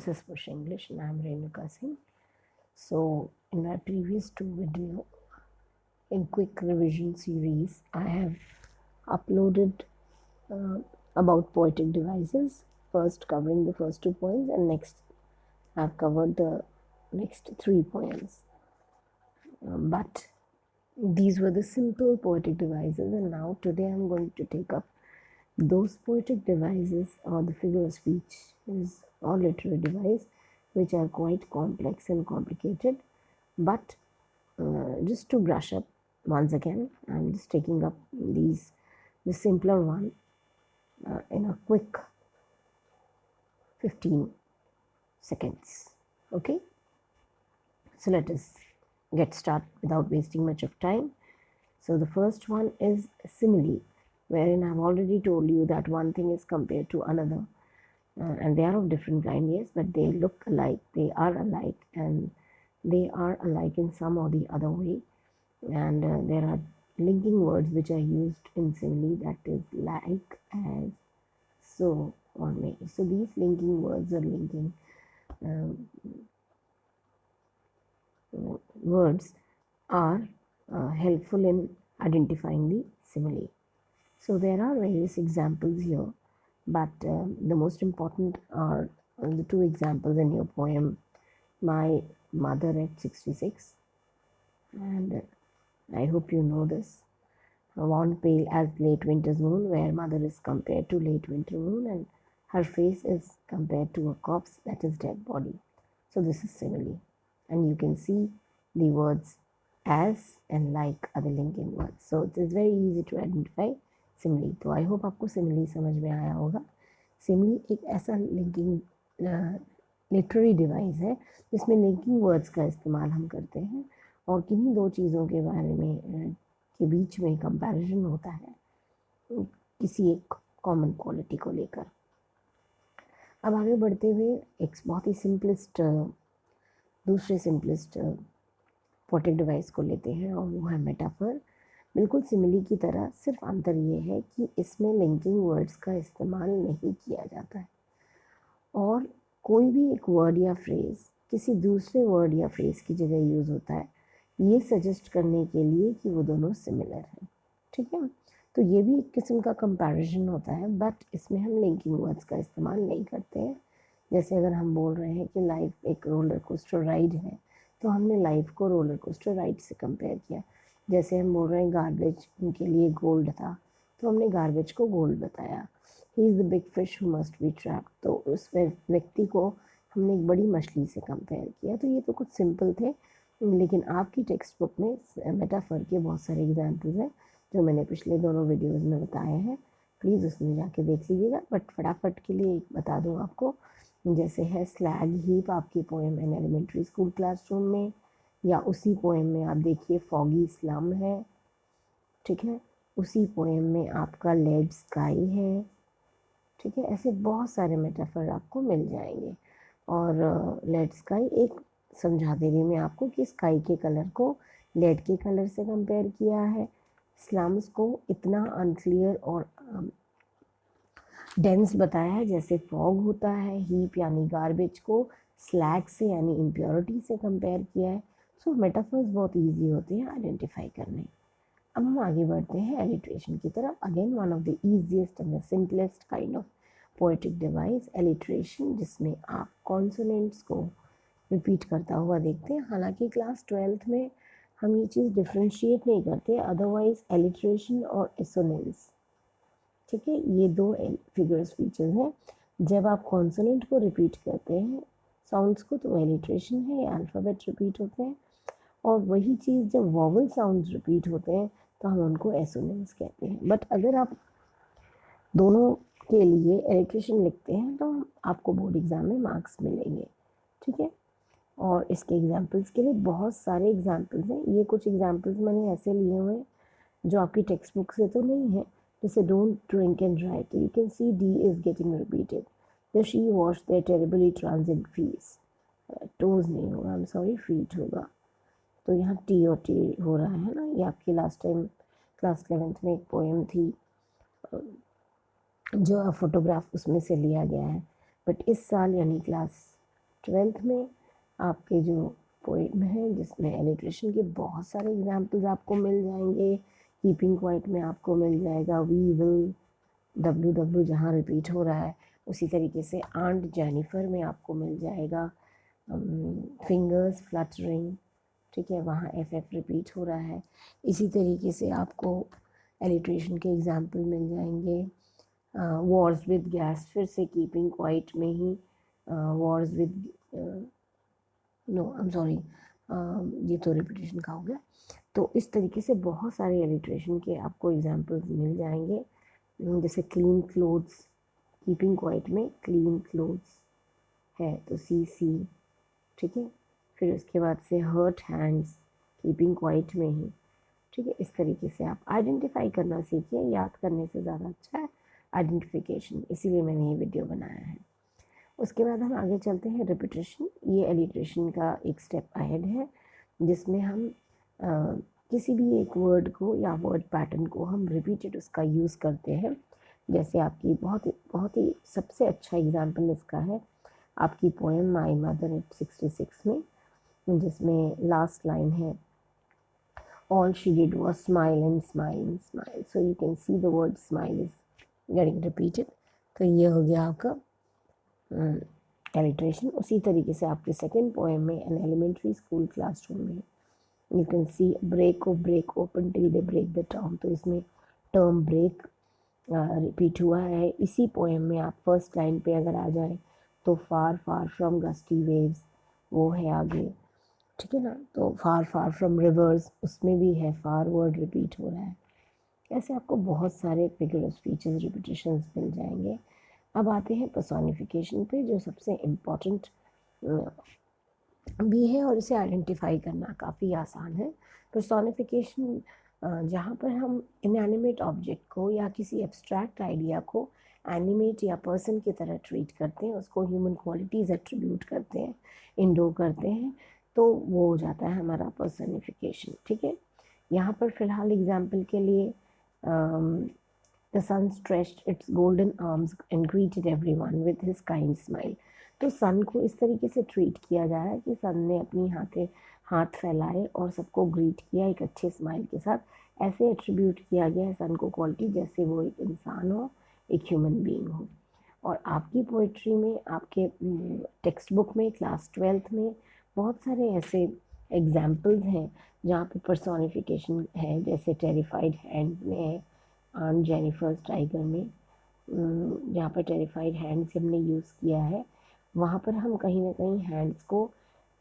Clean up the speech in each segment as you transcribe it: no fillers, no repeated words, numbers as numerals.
this is Push English and I'm Renuka Singh. So in my previous two video in quick revision series I have uploaded about poetic devices, first covering the first 2 poems and next I've covered the next 3 poems. But these were the simple poetic devices, and now today I'm going to take up those poetic devices or the figure of speech or literary device which are quite complex and complicated. But just to brush up once again, I'm just taking up the simpler one in a quick 15 seconds. Okay, so let us get started without wasting much of time. So the first one is simile, wherein I've already told you that one thing is compared to another, and they are of different kind, yes, but they look alike, they are alike, and they are alike in some or the other way. And there are linking words which are used in simile, that is like, as, so, or may. So these linking words or linking words are helpful in identifying the simile. So there are various examples here, but the most important are the two examples in your poem, My Mother at 66, and I hope you know this. One pale as late winter's moon, where mother is compared to late winter moon and her face is compared to a corpse, that is dead body. So this is simile, and you can see the words as and like are the linking words. So it is very easy to identify simile. तो आई hope आपको simile समझ में आया होगा. Simile एक ऐसा linking literary device है जिसमें लिंकिंग वर्ड्स का इस्तेमाल हम करते हैं और किन्हीं दो चीज़ों के बारे में के बीच में कंपैरिजन होता है किसी एक कॉमन क्वालिटी को लेकर. अब आगे बढ़ते हुए एक बहुत ही सिंपलेस्ट दूसरे सिंपलेस्ट पोएटिक डिवाइस को लेते हैं और वो है मेटाफर. बिल्कुल सिमिली की तरह, सिर्फ अंतर ये है कि इसमें लिंकिंग वर्ड्स का इस्तेमाल नहीं किया जाता है और कोई भी एक वर्ड या फ्रेज़ किसी दूसरे वर्ड या फ्रेज़ की जगह यूज़ होता है ये सजेस्ट करने के लिए कि वो दोनों सिमिलर हैं. ठीक है, तो ये भी एक किस्म का कंपैरिजन होता है, बट इसमें हम लिंकिंग वर्ड्स का इस्तेमाल नहीं करते हैं. जैसे अगर हम बोल रहे हैं कि लाइफ एक रोलर कोस्टर राइड है तो हमने लाइफ को रोलर कोस्टर राइड से कंपेयर किया. जैसे हम बोल रहे हैं गार्बेज उनके लिए गोल्ड था तो हमने गार्बेज को गोल्ड बताया. He is the big fish who must be trapped, तो उस व्यक्ति को हमने एक बड़ी मछली से कंपेयर किया. तो ये तो कुछ सिंपल थे, लेकिन आपकी टेक्स्ट बुक में मेटाफर के बहुत सारे एग्जाम्पल्स हैं जो मैंने पिछले दोनों वीडियोस में बताए हैं. प्लीज़ उसमें जाके देख लीजिएगा. बट फटाफट के लिए एक बता दूँ आपको, जैसे है स्लैग हीप आपकी poem in elementary school classroom में, या उसी पोएम में आप देखिए फॉगी स्लम है. ठीक है, उसी पोएम में आपका लेड स्काई है. ठीक है, ऐसे बहुत सारे मेटाफर आपको मिल जाएंगे. और लेड स्काई एक समझा दे रही मैं आपको कि स्काई के कलर को लेड के कलर से कंपेयर किया है. स्लम्स को इतना अनक्लियर और डेंस बताया है जैसे फॉग होता है. हीप यानी गार्बेज को स्लैग से यानी इम्प्योरिटी से कंपेयर किया है. सो मेटाफर्स बहुत इजी होते हैं आइडेंटिफाई करने. अब हम आगे बढ़ते हैं एलिट्रेशन की तरफ. Again one of the easiest and the simplest kind of poetic device, alliteration, जिसमें आप कॉन्सोनेंट्स को रिपीट करता हुआ देखते हैं. हालांकि क्लास 12th में हम ये चीज़ डिफ्रेंशिएट नहीं करते, अदरवाइज एलिट्रेशन और एसोनेंस, ठीक है, ये दो फिगर्स फीचर्स हैं. जब आप कॉन्सोनेंट को रिपीट करते हैं साउंड्स को तो एलिट्रेशन है, ये अल्फ़ाबेट रिपीट होते हैं. और वही चीज़ जब वॉवल साउंड्स रिपीट होते हैं तो हम उनको एसोनेंस कहते हैं. बट अगर आप दोनों के लिए एलिट्रेशन लिखते हैं तो आपको बोर्ड एग्ज़ाम में मार्क्स मिलेंगे. ठीक है, और इसके एग्जाम्पल्स के लिए बहुत सारे एग्जाम्पल्स हैं. ये कुछ एग्जाम्पल्स मैंने ऐसे लिए हुए हैं जो आपकी टेक्स्ट बुक से तो नहीं है. जैसे don't drink and write, you can see D is getting repeated. The she wash there terribly transit fees, टोज नहीं होगा, आई एम सॉरी, फीट होगा. तो यहाँ टी और टी हो रहा है ना. ये आपकी लास्ट टाइम क्लास 11th में एक पोएम थी जो फोटोग्राफ उसमें से लिया गया है. बट इस साल यानी क्लास ट्वेल्थ में आपके जो पोएम है जिसमें एलिट्रेशन के बहुत सारे एग्जाम्पल्स आपको मिल जाएंगे। कीपिंग क्वाइट में आपको मिल जाएगा वी विल, डब्ल्यू डब्ल्यू जहाँ रिपीट हो रहा है, उसी तरीके से आंट जेनिफर में आपको मिल जाएगा फिंगर्स फ्लटरिंग, ठीक है, वहाँ एफ एफ रिपीट हो रहा है। इसी तरीके से आपको एलिट्रेशन के एग्जाम्पल मिल जाएंगे। वॉर्स विद गैस, फिर से कीपिंग क्वाइट में ही wars with no I am sorry, ये तो रिपीटेशन का हो गया। तो इस तरीके से बहुत सारे एलिट्रेशन के आपको एग्जाम्पल्स मिल जाएंगे। जैसे क्लीन क्लोथ्स, कीपिंग क्वाइट में क्लीन क्लोथ्स है तो सी सी, ठीक है। फिर उसके बाद से हर्ट हैंड्स, कीपिंग क्वाइट में ही, ठीक है। इस तरीके से आप आइडेंटिफाई करना सीखिए, याद करने से ज़्यादा अच्छा है आइडेंटिफिकेशन, इसीलिए मैंने ये वीडियो बनाया है। उसके बाद हम आगे चलते हैं रिपीटेशन। ये एलिट्रेशन का एक स्टेप अहेड है जिसमें हम किसी भी एक वर्ड को या वर्ड पैटर्न को हम रिपीटेड उसका यूज़ करते हैं। जैसे आपकी बहुत ही सबसे अच्छा एग्जाम्पल इसका है आपकी पोएम माई मदर एट 66 में, जिसमें लास्ट लाइन है all she did was smile and smile and smile, so you can see the word smile is getting repeated। तो ये हो गया आपका एलिट्रेशन। उसी तरीके से आपके सेकेंड पोएम में एन एलिमेंट्री स्कूल क्लासरूम में you can see break open till they break the term, तो इसमें टर्म ब्रेक रिपीट हुआ है। इसी पोएम में आप फर्स्ट लाइन पे अगर आ जाए तो फार फार फ्रॉम गस्टी वेव्स, वो है आगे, ठीक है ना। तो फार फार फ्रॉम रिवर्स, उसमें भी है फार वर्ड रिपीट हो रहा है। ऐसे आपको बहुत सारे फिगर ऑफ स्पीचेस रिपीटेशंस मिल जाएंगे। अब आते हैं पर्सोनिफिकेशन पे, जो सबसे इम्पॉर्टेंट भी है और इसे आइडेंटिफाई करना काफ़ी आसान है। पर्सोनिफिकेशन जहाँ पर हम इनएनिमेट ऑब्जेक्ट को या किसी एब्स्ट्रैक्ट आइडिया को एनिमेट या पर्सन की तरह ट्रीट करते हैं, उसको ह्यूमन क्वालिटीज़ एट्रीब्यूट करते हैं, इंडो करते हैं, तो वो हो जाता है हमारा पर्सनिफिकेशन, ठीक है। यहाँ पर फिलहाल एग्जाम्पल के लिए the sun stretched its golden arms and greeted everyone with his kind smile. तो सन को इस तरीके से ट्रीट किया जा रहा है कि सन ने अपनी हाथ फैलाए और सबको ग्रीट किया एक अच्छे स्माइल के साथ। ऐसे एट्रीब्यूट किया गया है सन को क्वालिटी जैसे वो एक इंसान हो, एक ह्यूमन बीइंग हो। और आपकी पोइट्री में, आपके टेक्स्ट बुक में क्लास 12th में बहुत सारे ऐसे एग्जाम्पल्स हैं जहाँ पे पर्सोनिफिकेशन है, जैसे टेरिफाइड हैंड्स में है, आंट जेनिफर्स टाइगर में, जहाँ पर टेरिफाइड हैंड्स हमने यूज़ किया है, वहाँ पर हम कहीं ना कहीं हैंड्स को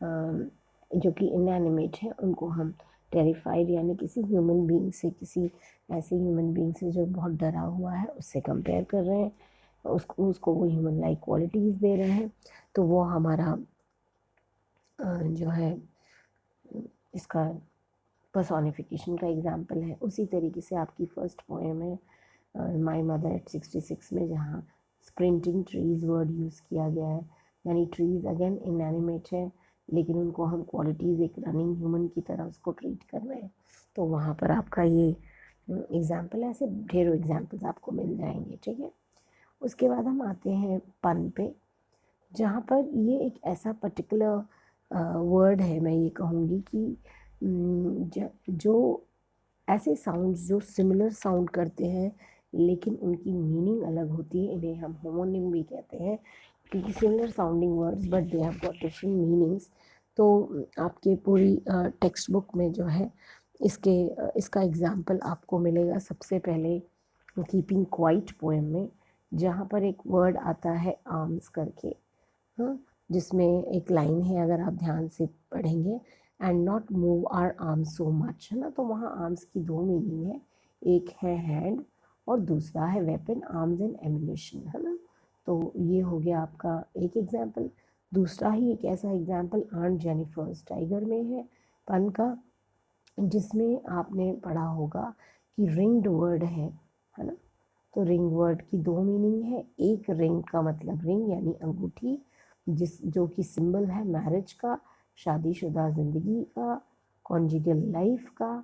जो कि इनएनिमेट है उनको हम टेरिफाइड यानी किसी ह्यूमन बीइंग से, किसी ऐसे ह्यूमन बीइंग से जो बहुत डरा हुआ है उससे कंपेयर कर रहे हैं, उसको वो ह्यूमन लाइक क्वालिटीज़ दे रहे हैं। तो वो हमारा जो है इसका पर्सोनिफिकेशन का एग्जाम्पल है। उसी तरीके से आपकी फर्स्ट पोएम है माई मदर एट 66 में, जहाँ स्प्रिंटिंग ट्रीज़ वर्ड यूज़ किया गया है, यानी ट्रीज़ अगेन इनएनिमेट है लेकिन उनको हम क्वालिटीज़ एक रनिंग ह्यूमन की तरह उसको ट्रीट कर रहे हैं। तो वहाँ पर आपका ये एग्जाम्पल है। ऐसे ढेरों एग्जाम्पल्स आपको मिल जाएंगे, ठीक है। उसके बाद हम आते हैं पन पे, जहाँ पर ये एक ऐसा पर्टिकुलर वर्ड है, मैं ये कहूँगी कि जो ऐसे साउंड्स जो सिमिलर साउंड करते हैं लेकिन उनकी मीनिंग अलग होती है, इन्हें हम होमोनिम भी कहते हैं, क्योंकि similar sounding words but they have got different meanings. तो आपके पूरी टेक्स्ट बुक में जो है इसका एग्जाम्पल आपको मिलेगा सबसे पहले कीपिंग क्वाइट पोएम में, जहाँ पर एक वर्ड आता है आर्म्स करके, हाँ, जिसमें एक लाइन है अगर आप ध्यान से पढ़ेंगे, and not move our arms so much, है ना। तो वहाँ आर्म्स की दो मीनिंग है, एक है हैंड और दूसरा है वेपन, आर्म्स एंड एम्युनिशन, है ना। तो ये हो गया आपका एक एग्जाम्पल। दूसरा ही एक ऐसा एग्जाम्पल आंट जेनिफर्स टाइगर में है पन का, जिसमें आपने पढ़ा होगा कि रिंग्ड वर्ड है ना। तो रिंग वर्ड की दो मीनिंग है, एक रिंग का मतलब रिंग यानी अंगूठी, जो कि सिंबल है मैरिज का, शादीशुदा ज़िंदगी का, कॉन्जुगल लाइफ का,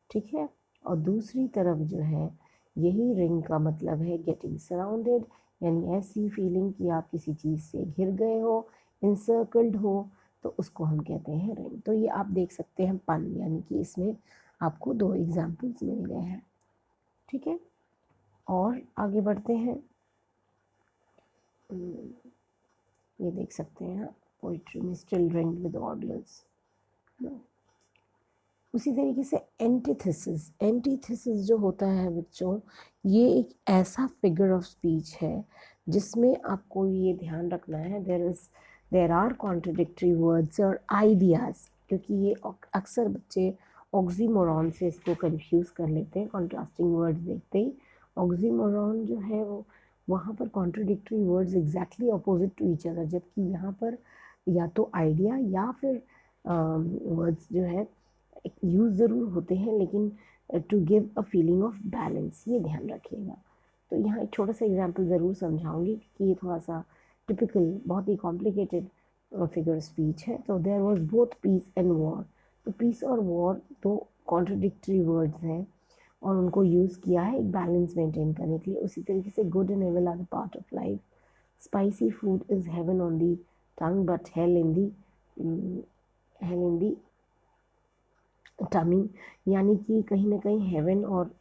ठीक है। और दूसरी तरफ जो है यही रिंग का मतलब है गेटिंग सराउंडेड, यानी ऐसी फीलिंग कि आप किसी चीज़ से घिर गए हो, इंसर्कल्ड हो तो उसको हम कहते हैं रिंग। तो ये आप देख सकते हैं पन, यानी कि इसमें आपको 2 एग्जाम्पल्स मिल गए हैं। ठीक है, और आगे बढ़ते हैं। ये देख सकते हैं पोइट्री में स्टिल रिंग विद ऑडियंस। उसी तरीके से एंटीथेसिस, एंटीथेसिस जो होता है बच्चों, ये एक ऐसा फिगर ऑफ स्पीच है जिसमें आपको ये ध्यान रखना है देर आर कॉन्ट्रडिक्टरी वर्ड्स और आइडियाज़, क्योंकि ये अक्सर बच्चे ऑक्सीमोरॉन से इसको कंफ्यूज कर लेते हैं। कॉन्ट्रास्टिंग वर्ड्स देखते ही ऑक्सीमोरॉन जो है वो वहाँ पर contradictory words exactly opposite to each other, जबकि यहाँ पर या तो आइडिया या फिर वर्ड्स जो है यूज़ ज़रूर होते हैं, लेकिन to give a feeling of balance, ये ध्यान रखिएगा। तो यहाँ एक छोटा सा एग्जांपल ज़रूर समझाऊंगी कि ये थोड़ा सा टिपिकल, बहुत ही कॉम्प्लिकेटेड फिगर स्पीच है। तो there was both peace and war. तो पीस और वॉर दो कॉन्ट्रडिक्टरी वर्ड्स हैं और उनको यूज़ किया है एक बैलेंस मेंटेन करने के लिए। उसी तरीके से good and evil are the part of life, spicy food is heaven on the tongue but hell in the tummy, यानी कि कहीं ना कहीं हेवन और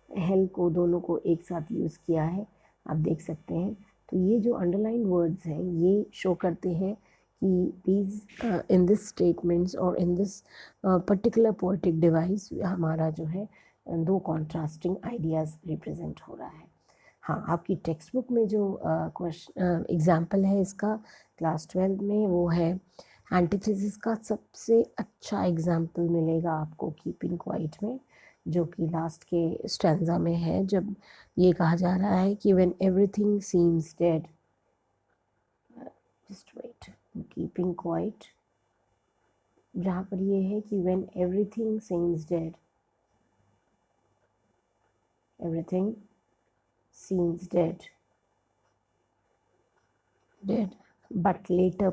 हेल को, दोनों को एक साथ यूज़ किया है, आप देख सकते हैं। तो ये जो अंडरलाइन वर्ड्स हैं ये शो करते हैं कि दीज इन दिस स्टेटमेंट्स और in this particular poetic device हमारा जो है दो कॉन्ट्रास्टिंग आइडियाज़ रिप्रेजेंट हो रहा है। हाँ, आपकी टेक्स्ट बुक में जो एग्जाम्पल है इसका क्लास 12 में, वो है एंटीथेसिस का सबसे अच्छा एग्जाम्पल मिलेगा आपको कीपिंग क्वाइट में, जो कि लास्ट के स्टैंजा में है, जब ये कहा जा रहा है कि when everything seems dead, just wait, keeping quiet, जहाँ पर ये है कि when everything seems dead, everything seems dead but later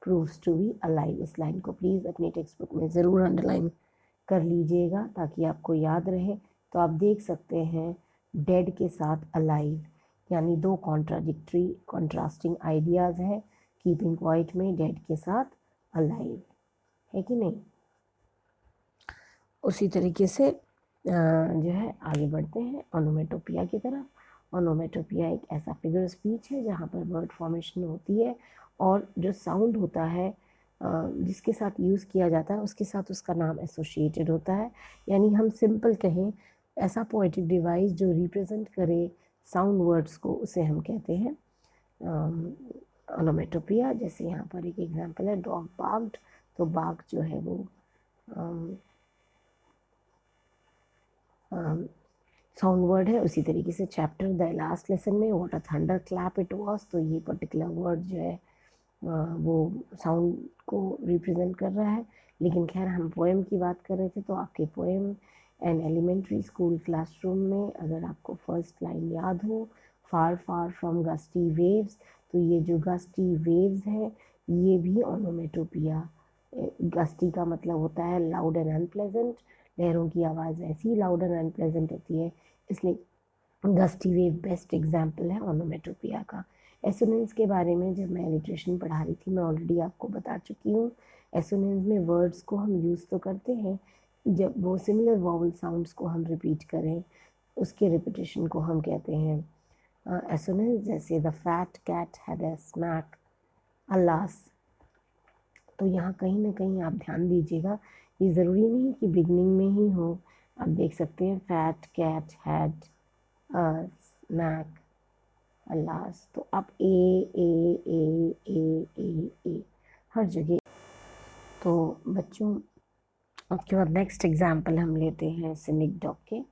proves to be alive। इस लाइन को प्लीज़ अपनी टेक्स्ट बुक में ज़रूर अंडरलाइन कर लीजिएगा ताकि आपको याद रहे। तो आप देख सकते हैं डेड के साथ अलाइव, यानी दो कॉन्ट्रास्टिंग आइडियाज़ हैं कीपिंग क्वाइट में, डेड के साथ अलाइव, है कि नहीं। उसी तरीके से जो है आगे बढ़ते हैं ओनोमेटोपिया की तरफ। ओनोमेटोपिया एक ऐसा फिगर स्पीच है जहाँ पर वर्ड फॉर्मेशन होती है और जो साउंड होता है जिसके साथ यूज़ किया जाता है उसके साथ उसका नाम एसोसिएटेड होता है। यानी हम सिंपल कहें, ऐसा पोएटिक डिवाइस जो रिप्रेजेंट करे साउंड वर्ड्स को, उसे हम कहते हैं ओनोमेटोपिया। जैसे यहाँ पर एक एग्जांपल है डॉग बार्क्ड, तो बार्क जो है वो साउंड वर्ड है। उसी तरीके से चैप्टर द लास्ट लेसन में what a thunder clap it was, तो ये पर्टिकुलर वर्ड जो है वो साउंड को रिप्रेजेंट कर रहा है। लेकिन खैर हम पोएम की बात कर रहे थे, तो आपके poem and elementary school classroom में अगर आपको फर्स्ट लाइन याद हो, far far from gusty waves, तो ये जो गस्टी वेव्स है ये भी ओनोमेटोपिया, गस्टी का मतलब होता है लाउड एंड अनप्लेजेंट, लहरों की आवाज़ ऐसी लाउड एंड अनप्लेजेंट होती है, इसलिए गस्टी वेव बेस्ट एग्जाम्पल है ओनोमेटोपिया का। एसोनेंस के बारे में जब मैं लिटरेशन पढ़ा रही थी मैं ऑलरेडी आपको बता चुकी हूँ। एसोनेंस में वर्ड्स को हम यूज़ तो करते हैं, जब वो सिमिलर वॉवल साउंड्स को हम रिपीट करें उसके रिपीटेशन को हम कहते हैं एसोनेंस। जैसे the fat cat had a smack alas, तो यहाँ कहीं ना कहीं आप ध्यान दीजिएगा, ये ज़रूरी नहीं कि बिगनिंग में ही हो। आप देख सकते हैं fat cat had smack alas, तो आप ए हर जगह। तो बच्चों उसके बाद नेक्स्ट एग्जाम्पल हम लेते हैं सिनिक डॉग के।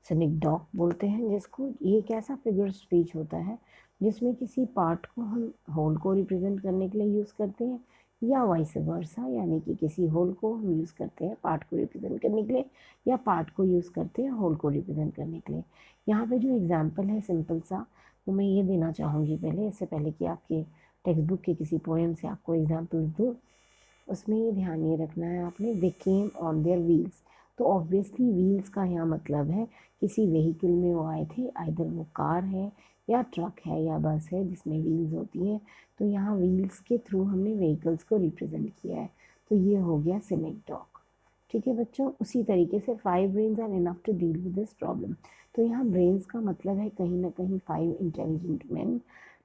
सिनिक डॉग बोलते हैं जिसको, ये एक ऐसा फिगर स्पीच होता है जिसमें किसी पार्ट को हम होल को रिप्रेजेंट करने के लिए यूज़ करते हैं या वाइस वर्सा, यानी कि किसी होल को हम यूज़ करते हैं पार्ट को रिप्रेजेंट करने के लिए या पार्ट को यूज़ करते हैं होल को रिप्रेजेंट करने के लिए। यहाँ पे जो एग्जाम्पल है सिंपल सा, वो मैं ये देना चाहूँगी पहले, इससे पहले कि आपके टेक्स्ट बुक के किसी पोएम से आपको एग्जाम्पल्स दूँ। उसमें ये ध्यान ये रखना है आपने, दे केम ऑन देयर व्हील्स, तो ऑब्वियसली व्हील्स का यहाँ मतलब है किसी व्हीकल में वो आए थे, आइदर वो कार है या ट्रक है या बस है जिसमें व्हील्स होती हैं, तो यहाँ व्हील्स के थ्रू हमने व्हीकल्स को रिप्रेजेंट किया है, तो ये हो गया सिनिक डॉग। ठीक है बच्चों, उसी तरीके से 5 brains are enough to deal with this problem. तो यहाँ ब्रेन्स का मतलब है कहीं ना कहीं 5 intelligent man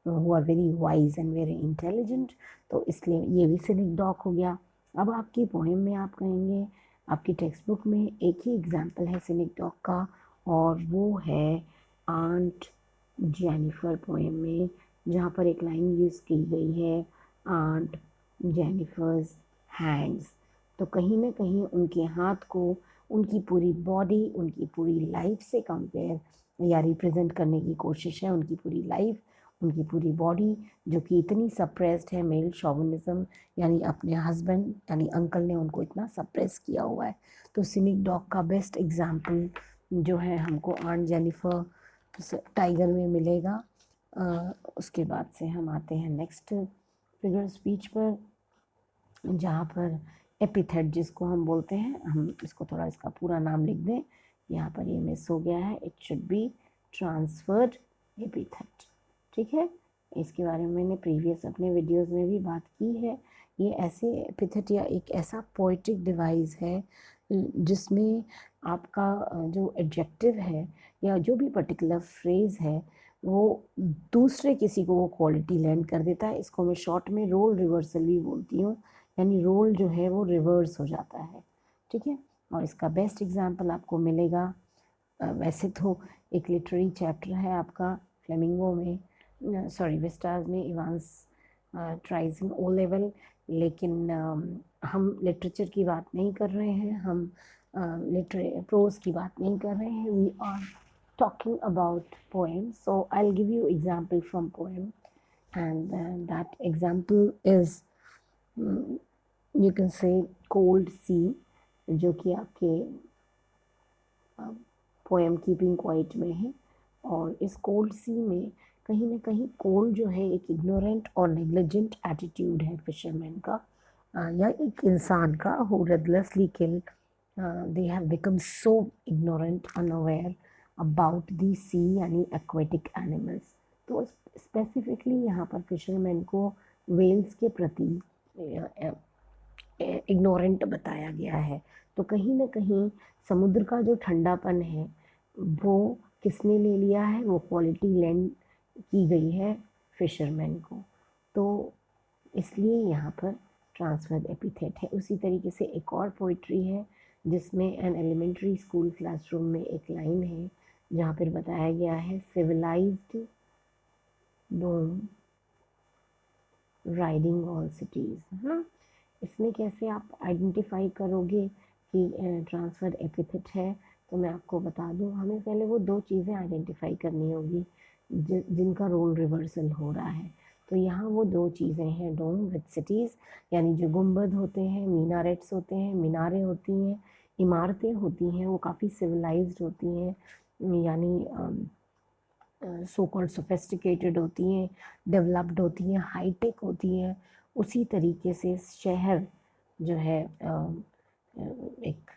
who are very wise and very intelligent, तो इसलिए ये भी सिनिक डॉग हो गया। अब आपकी पोएम में आप कहेंगे, आपकी टेक्स्ट बुक में एक ही एग्जाम्पल है सिनिक डॉग का, और वो है आंट जेनिफर पोएम में, जहाँ पर एक लाइन यूज़ की गई है आंट जेनिफर्स हैंड्स। तो कहीं ना कहीं उनके हाथ को उनकी पूरी बॉडी, उनकी पूरी लाइफ से कंपेयर या रिप्रेजेंट करने की कोशिश है, उनकी पूरी लाइफ, उनकी पूरी बॉडी जो कि इतनी सप्रेस्ड है, मेल शॉविनिज्म यानी अपने हस्बैंड यानी अंकल ने उनको इतना सप्रेस किया हुआ है। तो सिनिक डॉग का बेस्ट एग्जाम्पल जो है हमको आंट जेनिफर टाइगर में मिलेगा। उसके बाद से हम आते हैं नेक्स्ट फिगर स्पीच पर, जहाँ पर एपिथेट जिसको हम बोलते हैं, हम इसको थोड़ा इसका पूरा नाम लिख दें, यहाँ पर ये मिस हो गया है, it should be transferred epithet. ठीक है, इसके बारे में मैंने प्रीवियस अपने वीडियोस में भी बात की है। ये ऐसे एपिथेट या एक ऐसा पोइट्रिक डिवाइस है जिसमें आपका जो एडजेक्टिव है या जो भी पर्टिकुलर फ्रेज़ है वो दूसरे किसी को वो क्वालिटी लैंड कर देता है। इसको मैं शॉर्ट में रोल रिवर्सल भी बोलती हूँ, यानी रोल जो है वो रिवर्स हो जाता है। ठीक है, और इसका बेस्ट एग्जांपल आपको मिलेगा, वैसे तो एक लिटरेरी चैप्टर है आपका फ्लेमिंगो में, सॉरी विस्टास में, इवांस ट्राइजिंग ओ लेवल, लेकिन हम लिटरेचर की बात नहीं कर रहे हैं, हम प्रोज की बात नहीं कर रहे हैं, we are talking about poems. So I'll give you example from poem, and that example is you can say cold sea, जो कि आपके पोएम कीपिंग क्वाइट में है। और इस कोल्ड सी में कहीं ना कहीं कोल्ड जो है एक इग्नोरेंट और नेग्लिजेंट एटीट्यूड है फिशरमैन का, या एक इंसान का who heedlessly kill, they have become so ignorant unaware about the sea यानी एक्वेटिक एनिमल्स। तो स्पेसिफिकली यहाँ पर फिशरमैन को वेल्स के प्रति इग्नोरेंट बताया गया है। तो कहीं ना कहीं समुद्र का जो ठंडापन है वो किसने ले लिया है, वो क्वालिटी लैंड की गई है फिशरमैन को, तो इसलिए यहाँ पर ट्रांसफर्ड एपिथेट है। उसी तरीके से एक और पोइट्री है जिसमें एन एलिमेंट्री स्कूल क्लासरूम में एक लाइन है जहाँ पर बताया गया है सिविलाइज्ड डोम राइडिंग ऑल सिटीज़, है ना। इसमें कैसे आप आइडेंटिफाई करोगे कि ट्रांसफर एपिथेट है, तो मैं आपको बता दूं, हमें पहले वो दो चीज़ें आइडेंटिफाई करनी होगी जिनका रोल रिवर्सल हो रहा है। तो यहाँ वो दो चीज़ें हैं, डोम विद सिटीज़ यानी जो गुंबद होते हैं, मीनारेट्स होते हैं, मीनारें होती हैं, इमारतें होती हैं, वो काफ़ी सिविलाइज्ड होती हैं, यानी सो कॉल्ड सोफिस्टिकेटेड होती हैं, डेवलप्ड होती हैं, हाईटेक होती हैं। उसी तरीके से शहर जो है एक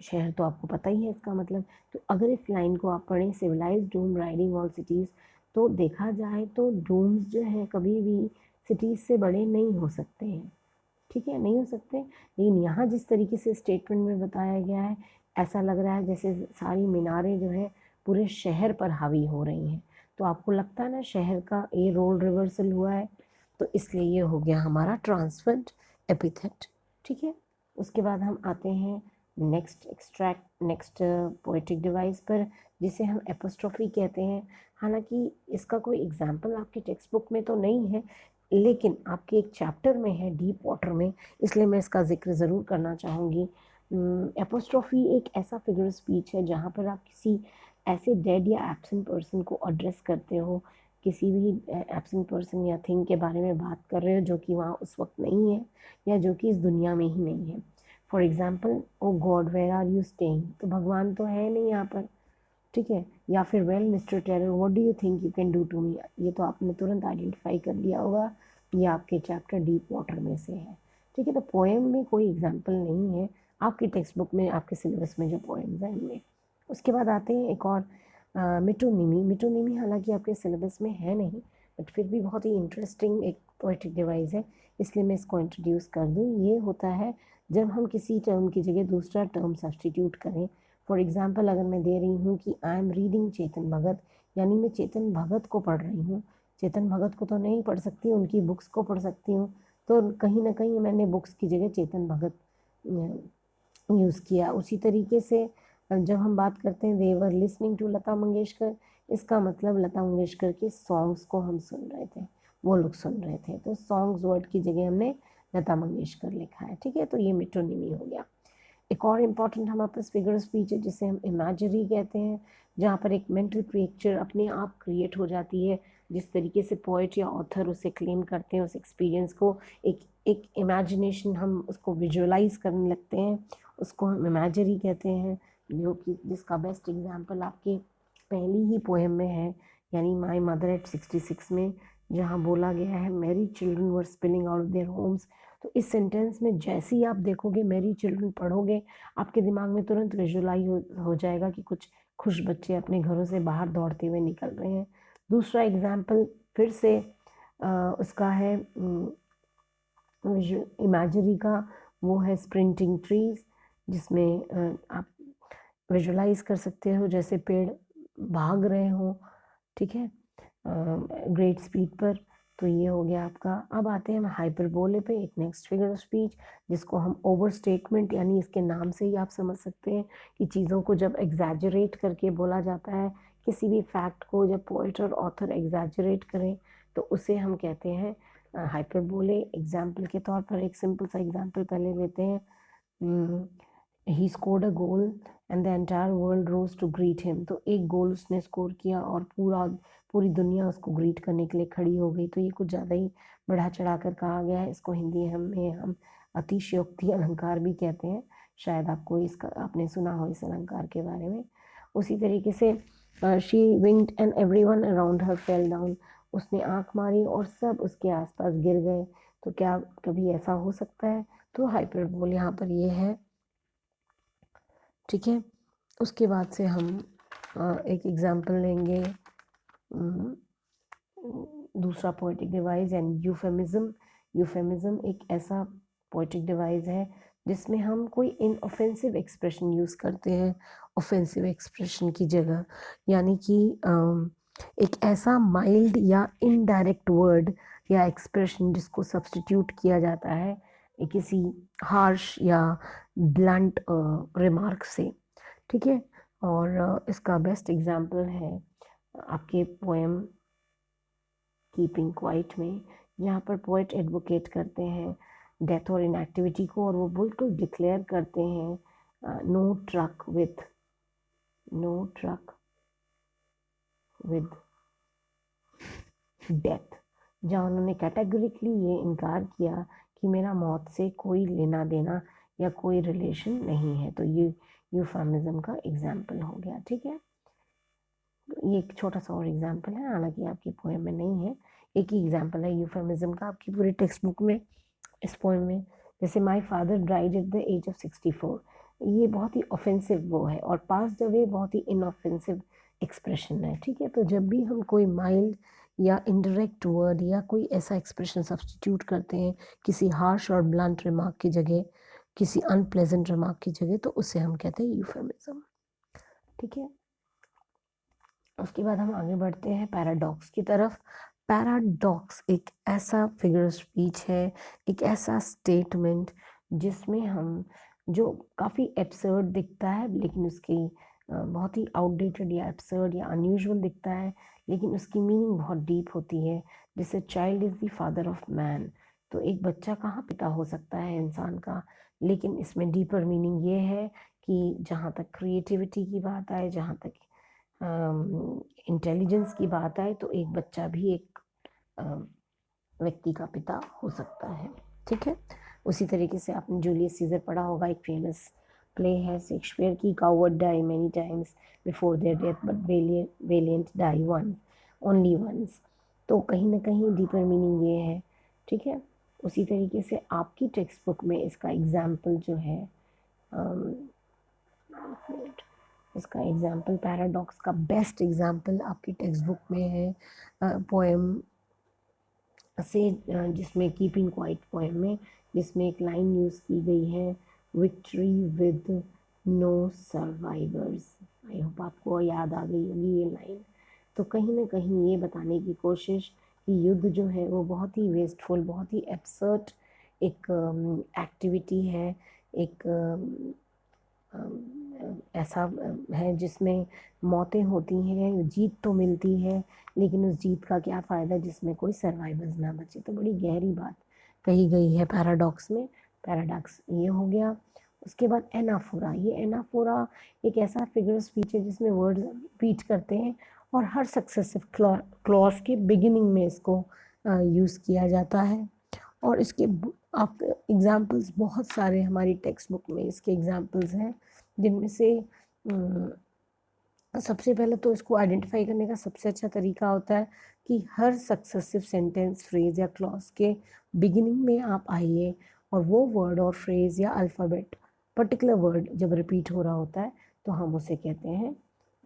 शहर तो आपको पता ही है इसका मतलब। तो अगर इस लाइन को आप पढ़ें, civilized doom riding all cities, तो देखा जाए तो डूम्स जो है कभी भी सिटीज़ से बड़े नहीं हो सकते हैं। ठीक है, नहीं हो सकते, लेकिन यहाँ जिस तरीके से स्टेटमेंट में बताया गया है ऐसा लग रहा है जैसे सारी मीनारें जो है पूरे शहर पर हावी हो रही हैं। तो आपको लगता है ना शहर का ये रोल रिवर्सल हुआ है, तो इसलिए ये हो गया हमारा ट्रांसफर्ड एपिथेट। ठीक है, उसके बाद हम आते हैं नेक्स्ट पोएटिक डिवाइस पर, जिसे हम एपोस्ट्रोफी कहते हैं। हालांकि इसका कोई एग्जाम्पल आपकी टेक्स्ट बुक में तो नहीं है, लेकिन आपके एक चैप्टर में है डीप वाटर में, इसलिए मैं इसका जिक्र ज़रूर करना चाहूँगी। एपोस्ट्रोफी एक ऐसा फिगर स्पीच है जहाँ पर आप किसी ऐसे डेड या एब्सेंट पर्सन को एड्रेस करते हो, किसी भी एब्सेंट पर्सन या थिंग के बारे में बात कर रहे हो जो कि वहाँ उस वक्त नहीं है या जो कि इस दुनिया में ही नहीं है। For example, O God where are you staying, तो भगवान तो है नहीं यहाँ पर। ठीक है, या फिर well mister terror what do you think you can do to me, ये तो आपने तुरंत आइडेंटिफाई कर लिया होगा, ये आपके चैप्टर डीप वाटर में से है। ठीक है, तो पोएम में कोई एग्जाम्पल नहीं है आपकी टेक्स्ट बुक में, आपके सिलेबस में जो पोएम्स हैं उनमें। उसके बाद आते हैं एक और मिटोनिमी हालांकि आपके सिलेबस में है नहीं, बट फिर भी बहुत ही इंटरेस्टिंग एक पोएटिक डिवाइस है, इसलिए मैं इसको इंट्रोड्यूस कर दूँ। ये होता है जब हम किसी टर्म की जगह दूसरा टर्म सब्सटीट्यूट करें। फॉर एग्जांपल अगर मैं दे रही हूँ कि I am reading Chetan Bhagat, यानी मैं चेतन भगत को पढ़ रही हूँ। चेतन भगत को तो नहीं पढ़ सकती, उनकी बुक्स को पढ़ सकती हूँ, तो कहीं ना कहीं मैंने बुक्स की जगह चेतन भगत यूज़ किया। उसी तरीके से जब हम बात करते हैं देवर लिसनिंग टू लता मंगेशकर, इसका मतलब लता मंगेशकर के सॉन्ग्स को हम सुन रहे थे, वो लोग सुन रहे थे, तो सॉन्ग्स वर्ड की जगह हमने लता मंगेशकर लिखा है। ठीक है, तो ये मिटोनिमी हो गया। एक और इम्पॉर्टेंट हमारे पास फिगर ऑफ स्पीच है जिसे हम इमेजरी कहते हैं, जहाँ पर एक मेंटल पिक्चर अपने आप क्रिएट हो जाती है। जिस तरीके से पोइट या ऑथर उसे क्लेम करते हैं, उस एक्सपीरियंस को एक इमेजिनेशन, हम उसको विजुअलाइज करने लगते हैं, उसको हम इमेजरी कहते हैं। जो कि जिसका बेस्ट एग्जांपल आपके पहली ही पोएम में है, यानी माई मदर एट 66 में, जहाँ बोला गया है मेरी children were spilling out of their homes. तो इस सेंटेंस में जैसे ही आप देखोगे मेरी चिल्ड्रन पढ़ोगे, आपके दिमाग में तुरंत विजुअलाइज हो जाएगा कि कुछ खुश बच्चे अपने घरों से बाहर दौड़ते हुए निकल रहे हैं। दूसरा एग्जाम्पल फिर से उसका है इमेजरी का, वो है स्प्रिंटिंग ट्रीज, जिसमें आप विजुअलाइज कर सकते हो जैसे पेड़ भाग रहे हो, ठीक है, ग्रेट स्पीड पर। तो ये हो गया आपका। अब आते हैं हम हाइपरबोले पे, एक नेक्स्ट फिगर ऑफ स्पीच, जिसको हम ओवर स्टेटमेंट, यानी इसके नाम से ही आप समझ सकते हैं कि चीज़ों को जब एग्जैजरेट करके बोला जाता है, किसी भी फैक्ट को जब पोइट और ऑथर एग्जैजरेट करें तो उसे हम कहते हैं हाइपरबोले। एग्जाम्पल के तौर पर एक सिंपल सा एग्जाम्पल पहले लेते हैं। He scored a goal and the entire world rose to greet him. तो एक गोल उसने स्कोर किया और पूरी दुनिया उसको ग्रीट करने के लिए खड़ी हो गई। तो ये कुछ ज़्यादा ही बढ़ा चढ़ा कर कहा गया है। इसको हिंदी हम अतिशयोक्ति अलंकार भी कहते हैं। शायद आपको इसका आपने सुना हो इस अलंकार के बारे में। उसी तरीके से she winked and everyone around her fell down. उसने आंख मारी और सब उसके आसपास गिर गए। तो क्या कभी ऐसा हो सकता है? तो हाइपरबोल यहाँ पर ये है, ठीक है। उसके बाद से हम एक एग्जाम्पल लेंगे, दूसरा poetic device and euphemism. Euphemism एक ऐसा पोएटिक डिवाइस है जिसमें हम कोई इनऑफेंसिव एक्सप्रेशन यूज़ करते हैं ऑफेंसिव एक्सप्रेशन की जगह, यानी कि एक ऐसा माइल्ड या इनडायरेक्ट वर्ड या एक्सप्रेशन जिसको सब्स्टिट्यूट किया जाता है किसी हार्श या ब्लंट रिमार्क से, ठीक है। और इसका बेस्ट एग्जाम्पल है आपके पोएम कीपिंग क्वाइट में, जहाँ पर पोएट एडवोकेट करते हैं डेथ और इनएक्टिविटी को, और वो बिल्कुल डिक्लेयर करते हैं नो ट्रक विद डेथ, जहाँ उन्होंने कैटेगोरिकली ये इनकार किया कि मेरा मौत से कोई लेना देना या कोई रिलेशन नहीं है। तो ये यूफेमिज्म का एग्जाम्पल हो गया, ठीक है। ये एक छोटा सा और एग्जाम्पल है, हालांकि आपकी पोएम में नहीं है, एक ही एग्जाम्पल है यूफेमिज्म का आपकी पूरी टेक्स्ट बुक में इस पोएम में। जैसे my father died at the age of 64, ये बहुत ही ऑफेंसिव वो है, और पास्ड अवे बहुत ही इनऑफेंसिव एक्सप्रेशन है, ठीक है। तो जब भी हम कोई माइल्ड या इनडायरेक्ट वर्ड या कोई ऐसा एक्सप्रेशन सब्स्टिट्यूट करते हैं किसी हार्श और ब्लंट रिमार्क की जगह, किसी अनप्लेजेंट रिमार्क की जगह, तो उसे हम कहते हैं यूफेमिज्म, ठीक है। उसके बाद हम आगे बढ़ते हैं पैराडॉक्स की तरफ। पैराडॉक्स एक ऐसा फिगर ऑफ स्पीच है, एक ऐसा स्टेटमेंट जिसमें हम, जो काफ़ी एब्सर्ड दिखता है लेकिन उसकी बहुत ही आउटडेटेड या एब्सर्ड या अनयूजुअल दिखता है, लेकिन उसकी मीनिंग बहुत डीप होती है। जैसे child is the father of man, तो एक बच्चा कहाँ पिता हो सकता है इंसान का, लेकिन इसमें डीपर मीनिंग ये है कि जहाँ तक क्रिएटिविटी की बात आए, जहाँ तक इंटेलिजेंस की बात आए, तो एक बच्चा भी एक व्यक्ति का पिता हो सकता है, ठीक है। उसी तरीके से आपने जूलियस सीजर पढ़ा होगा, एक फेमस प्ले है शेक्सपियर की, cowards die many times before their death but valiant die one only once. तो कहीं ना कहीं डीपर मीनिंग ये है, ठीक है। उसी तरीके से आपकी टेक्स्ट बुक में इसका एग्जाम्पल जो है, इसका एग्जाम्पल पैराडॉक्स का बेस्ट एग्जाम्पल आपकी टेक्स्ट बुक में है पोएम से, जिसमें कीपिंग क्वाइट पोएम में जिसमें एक लाइन यूज़ की गई है, victory with no survivors. I hope आपको याद आ गई होगी ये लाइन। तो कहीं ना कहीं ये बताने की कोशिश कि युद्ध जो है वो बहुत ही वेस्टफुल, बहुत ही एब्सर्ड एक एक्टिविटी है, एक ऐसा है जिसमें मौतें होती हैं, जीत तो मिलती है लेकिन उस जीत का क्या फ़ायदा जिसमें कोई सर्वाइवर्स ना बचे। तो बड़ी गहरी बात कही गई है पैराडॉक्स में। पैराडॉक्स ये हो गया। उसके बाद एनाफोरा। ये एनाफोरा एक ऐसा फिगर स्पीच है जिसमें वर्ड रिपीट करते हैं और हर सक्सेसिव क्लॉज के बिगिनिंग में इसको यूज़ किया जाता है। और इसके आप एग्जाम्पल्स बहुत सारे हमारी टेक्स्ट बुक में इसके एग्जाम्पल्स हैं, जिनमें से सबसे पहले तो इसको आइडेंटिफाई करने का सबसे अच्छा तरीका होता है कि हर सक्सेसिव सेंटेंस, फ्रेज या क्लॉज के बिगिनिंग में आप आइए और वो वर्ड और फ्रेज या अल्फ़ाबेट, पर्टिकुलर वर्ड जब रिपीट हो रहा होता है तो हम उसे कहते हैं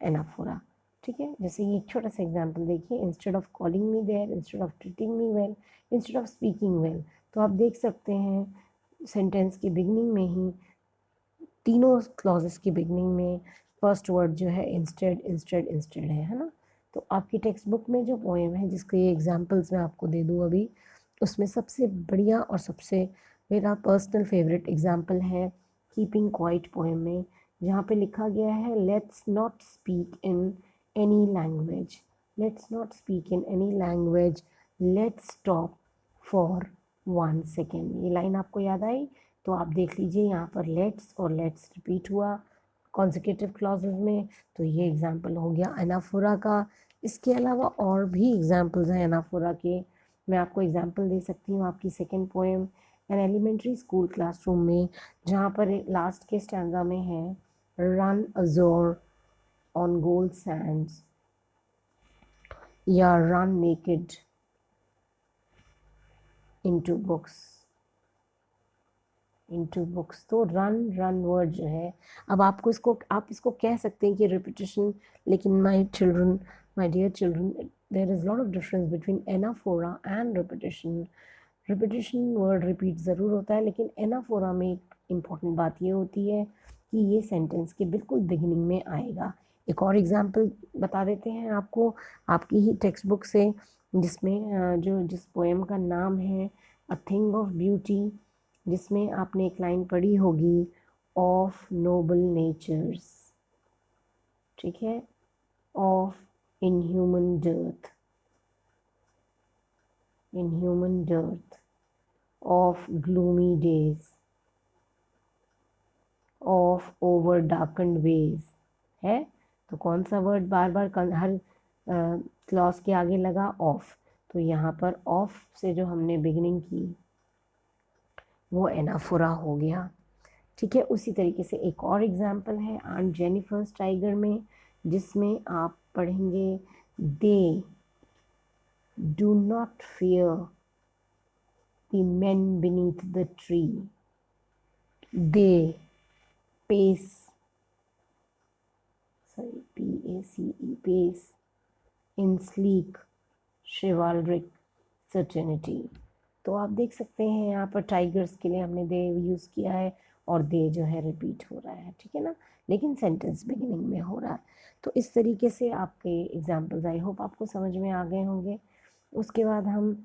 एनाफोरा। ठीक है, जैसे ये एक छोटा सा एग्जाम्पल देखिए, instead of calling me there, instead of treating me well, instead of speaking well. तो आप देख सकते हैं सेंटेंस के बिगिनिंग में ही, तीनों क्लॉजेस के बिगिनिंग में फर्स्ट वर्ड जो है इंस्टेड इंस्टेड इंस्टेड है ना। तो आपकी टेक्स्ट बुक में जो पोएम है जिसके ये एग्जाम्पल्स मैं आपको दे दूँ अभी, उसमें सबसे बढ़िया और सबसे मेरा पर्सनल फेवरेट एग्जाम्पल है कीपिंग क्वाइट पोएम में, जहाँ पे लिखा गया है, let's not speak in any language, let's not speak in any language, let's stop for 1 second. ये लाइन आपको याद आई? तो आप देख लीजिए यहाँ पर लेट्स और लेट्स रिपीट हुआ कॉन्जिक्यूटिव क्लॉजेज में। तो ये एग्जाम्पल हो गया एनाफोरा का। इसके अलावा और भी एग्जाम्पल्स हैं एनाफोरा के। मैं आपको एग्जाम्पल दे सकती हूँ आपकी second poem an elementary school classroom में, जहाँ पर लास्ट के स्टैंजा में है, run azure on gold sands या run naked into books, into books. तो रन वर्ड जो है, अब आपको इसको, आप इसको कह सकते हैं कि रिपीटिशन, लेकिन my children, my dear children, there is lot of difference between anaphora and repetition. Repetition word repeat ज़रूर होता है, लेकिन एनाफोरा में एक इम्पॉर्टेंट बात ये होती है कि ये सेंटेंस के बिल्कुल बिगिनिंग में आएगा। एक और एग्जाम्पल बता देते हैं आपको आपकी ही टेक्स्ट बुक से, जिसमें जिस पोएम का नाम है अ थिंग ऑफ ब्यूटी, जिसमें आपने एक लाइन पढ़ी होगी, ऑफ नोबल नेचर्स। ठीक है, of inhuman dearth, inhuman dearth, of gloomy days, of over darkened ways है। तो कौन सा वर्ड बार बार हर क्लॉज के आगे लगा? ऑफ। तो यहाँ पर ऑफ से जो हमने बिगिनिंग की वो एनाफोरा हो गया। ठीक है, उसी तरीके से एक और एग्जाम्पल है आंट जेनिफर्स टाइगर में, जिसमें आप पढ़ेंगे, they do not fear the men beneath the tree, they pace, sorry PACE, pace in sleek chivalric certainty. तो आप देख सकते हैं यहाँ पर टाइगर्स के लिए हमने दे यूज़ किया है और दे जो है रिपीट हो रहा है, ठीक है ना, लेकिन सेंटेंस बिगिनिंग में हो रहा है। तो इस तरीके से आपके एग्जाम्पल्स आई होप आपको समझ में आ गए होंगे। उसके बाद हम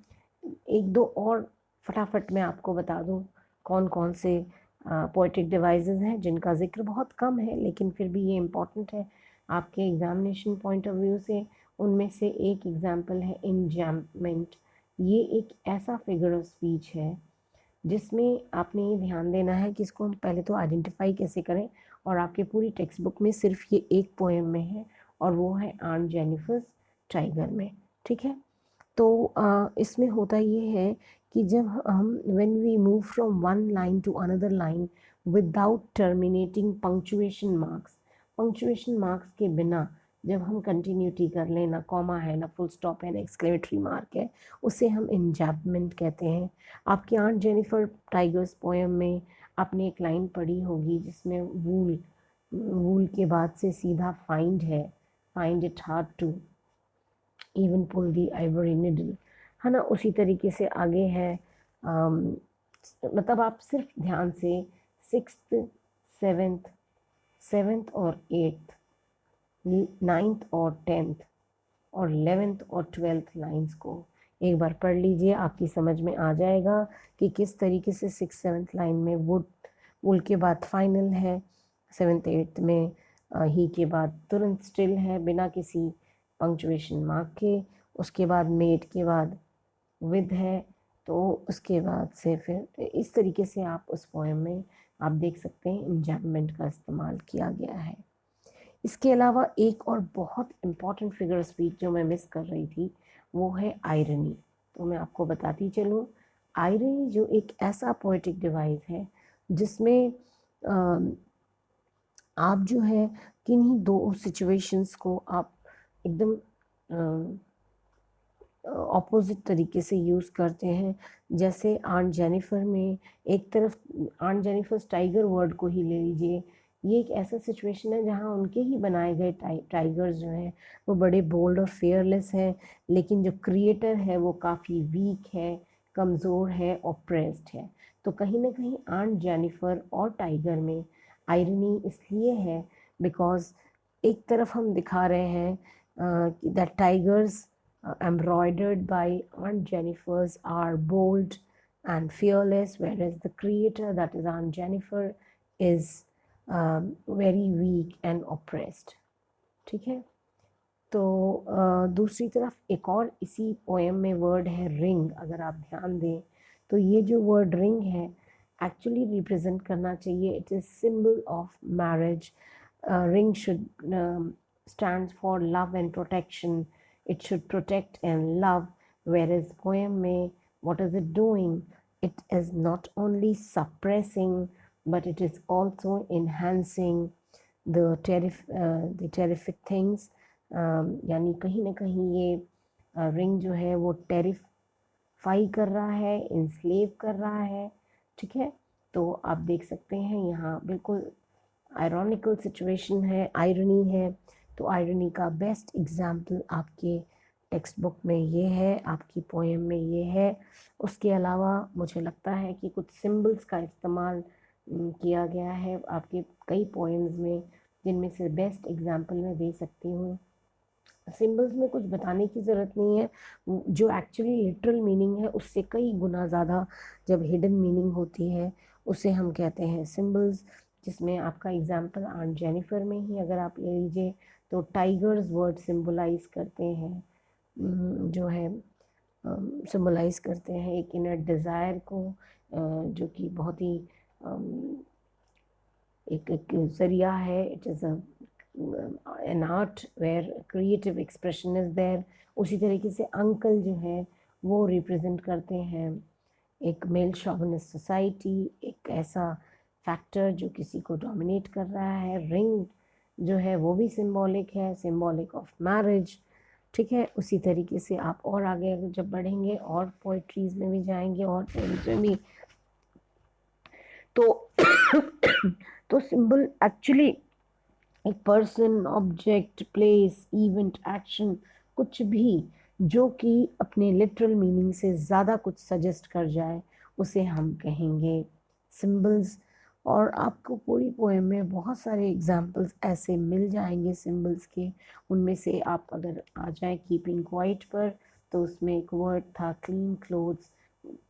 एक दो और फटाफट मैं आपको बता दूँ कौन कौन से पोएटिक डिवाइसेस हैं जिनका जिक्र बहुत कम है लेकिन फिर भी ये इम्पॉर्टेंट है आपके एग्जामिनेशन पॉइंट ऑफ व्यू से। उनमें से एक एग्जाम्पल है इंजैम्पमेंट। ये एक ऐसा फिगर ऑफ स्पीच है जिसमें आपने ये ध्यान देना है कि इसको हम पहले तो आइडेंटिफाई कैसे करें, और आपके पूरी टेक्स्ट बुक में सिर्फ ये एक पोएम में है और वो है आंट जेनिफर्स टाइगर में। ठीक है, तो इसमें होता ये है कि जब हम when we move from one line to another line without terminating punctuation marks, punctuation marks के बिना जब हम कंटिन्यूटी कर लें, ना कॉमा है, ना फुल स्टॉप है, ना एक्सक्लेमेटरी मार्क है, उसे हम इंजैम्पमेंट कहते हैं। आपकी आंट जेनिफर टाइगर्स पोएम में आपने एक लाइन पढ़ी होगी जिसमें वूल वूल के बाद से सीधा फाइंड है, find it hard to even pull the ivory needle, है ना। उसी तरीके से आगे है मतलब आप सिर्फ ध्यान से सिक्स्थ, सेवेंथ, सेवेंथ और एट्थ, नाइन्थ और टेंथ और 11th और 12th लाइंस को एक बार पढ़ लीजिए, आपकी समझ में आ जाएगा कि किस तरीके से 6th-7th लाइन में वुल के बाद फाइनल है, 7th-8th में ही के बाद तुरंत स्टिल है बिना किसी पंक्चुएशन मार्क के, उसके बाद मेड के बाद विद है, तो उसके बाद से फिर इस तरीके से आप उस पोएम में आप देख सकते हैं इंजैम्पमेंट का इस्तेमाल किया गया है। इसके अलावा एक और बहुत इम्पॉर्टेंट फिगर स्पीच जो मैं मिस कर रही थी वो है आयरनी। तो मैं आपको बताती चलूँ, आयरनी जो एक ऐसा पोएटिक डिवाइस है जिसमें आप जो है किन्हीं दो सिचुएशंस को आप एकदम ऑपोजिट तरीके से यूज़ करते हैं। जैसे आंट जेनिफर में एक तरफ आंट जेनिफर्स टाइगर वर्ड को ही ले लीजिए, ये एक ऐसा सिचुएशन है जहाँ उनके ही बनाए गए टाइगर्स जो हैं वो बड़े बोल्ड और फेयरलेस हैं, लेकिन जो क्रिएटर है वो काफ़ी वीक है, कमज़ोर है, ऑप्रेस्ड है। तो कहीं ना कहीं आंट जेनिफर और टाइगर में आयरनी इसलिए है बिकॉज एक तरफ हम दिखा रहे हैं that tigers embroidered by Aunt Jennifer's are bold and fearless, whereas the creator, that is Aunt Jennifer, is very weak and oppressed. ठीक है। तो दूसरी तरफ एक और इसी पोएम में वर्ड है रिंग। अगर आप ध्यान दें तो ये जो वर्ड रिंग है एक्चुअली रिप्रेजेंट करना चाहिए, it is symbol of marriage. Ring should stands for love and protection, it should protect and love, whereas poem mein what is it doing, it is not only suppressing but it is also enhancing the terrific things। यानी कहीं ना कहीं ये ring जो है वो terrify कर रहा है, इंस्लेव कर रहा है। ठीक है, तो आप देख सकते हैं यहाँ बिल्कुल आयरॉनिकल सिचुएशन है, आयरनी है। तो आयरनी का बेस्ट एग्जाम्पल आपके टेक्स्ट बुक में ये है, आपकी पोएम में ये है। उसके अलावा मुझे लगता है कि कुछ सिंबल्स का इस्तेमाल किया गया है आपके कई पोएम्स में, जिनमें से बेस्ट एग्जाम्पल मैं दे सकती हूँ। सिंबल्स में कुछ बताने की ज़रूरत नहीं है, जो एक्चुअली लिटरल मीनिंग है उससे कई गुना ज़्यादा जब हिडन मीनिंग होती है उसे हम कहते हैं सिंबल्स। जिसमें आपका एग्जाम्पल आंट जेनिफर में ही अगर आप ले लीजिए तो टाइगर्स वर्ड सिंबलाइज करते हैं, जो है सिंबलाइज करते हैं एक इनर डिज़ायर को, जो कि बहुत ही एक ज़रिया है। It is an art where creative expression is there। उसी तरीके से अंकल जो है वो रिप्रेजेंट करते हैं एक मेल शॉविनिस्ट सोसाइटी, एक ऐसा फैक्टर जो किसी को डोमिनेट कर रहा है। रिंग जो है वो भी सिंबॉलिक है, सिंबॉलिक ऑफ मैरिज। ठीक है, उसी तरीके से आप और आगे जब बढ़ेंगे और पोइट्रीज में भी जाएंगे और पोएम्स में भी, तो तो सिंबल एक्चुअली एक person, object, place, event, action, कुछ भी जो कि अपने लिटरल मीनिंग से ज़्यादा कुछ सजेस्ट कर जाए उसे हम कहेंगे सिंबल्स। और आपको पूरी पोएम में बहुत सारे एग्जाम्पल्स ऐसे मिल जाएंगे सिंबल्स के। उनमें से आप अगर आ जाए कीपिंग क्वाइट पर, तो उसमें एक वर्ड था क्लीन क्लोथ्स,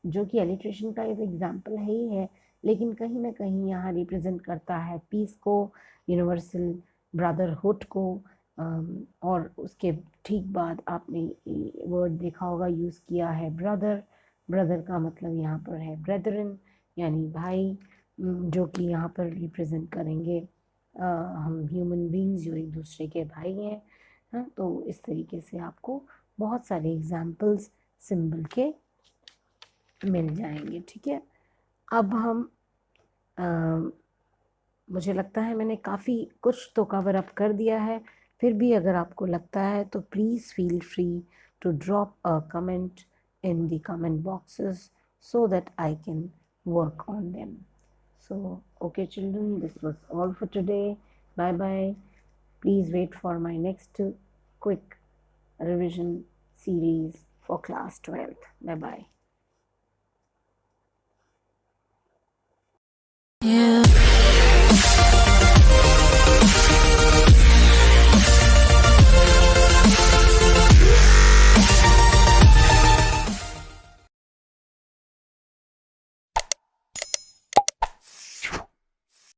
जो कि एलिट्रेशन का एक एग्जाम्पल है ही है, लेकिन कहीं ना कहीं यहाँ रिप्रेजेंट करता है पीस को, यूनिवर्सल ब्रदरहुड को। और उसके ठीक बाद आपने वर्ड देखा होगा यूज़ किया है ब्रदर। ब्रदर का मतलब यहाँ पर है ब्रेदरन, यानी भाई, जो कि यहाँ पर रिप्रेजेंट करेंगे हम ह्यूमन बींग्स जो एक दूसरे के भाई हैं। हाँ, तो इस तरीके से आपको बहुत सारे एग्जाम्पल्स सिंबल के मिल जाएंगे। ठीक है, अब हम मुझे लगता है मैंने काफ़ी कुछ तो कवर अप कर दिया है। फिर भी अगर आपको लगता है तो please feel free to drop a comment in the comment boxes so that I can work on them. So, okay children, this was all for today. Bye bye. Please wait for my next quick revision series for class 12th. Bye bye.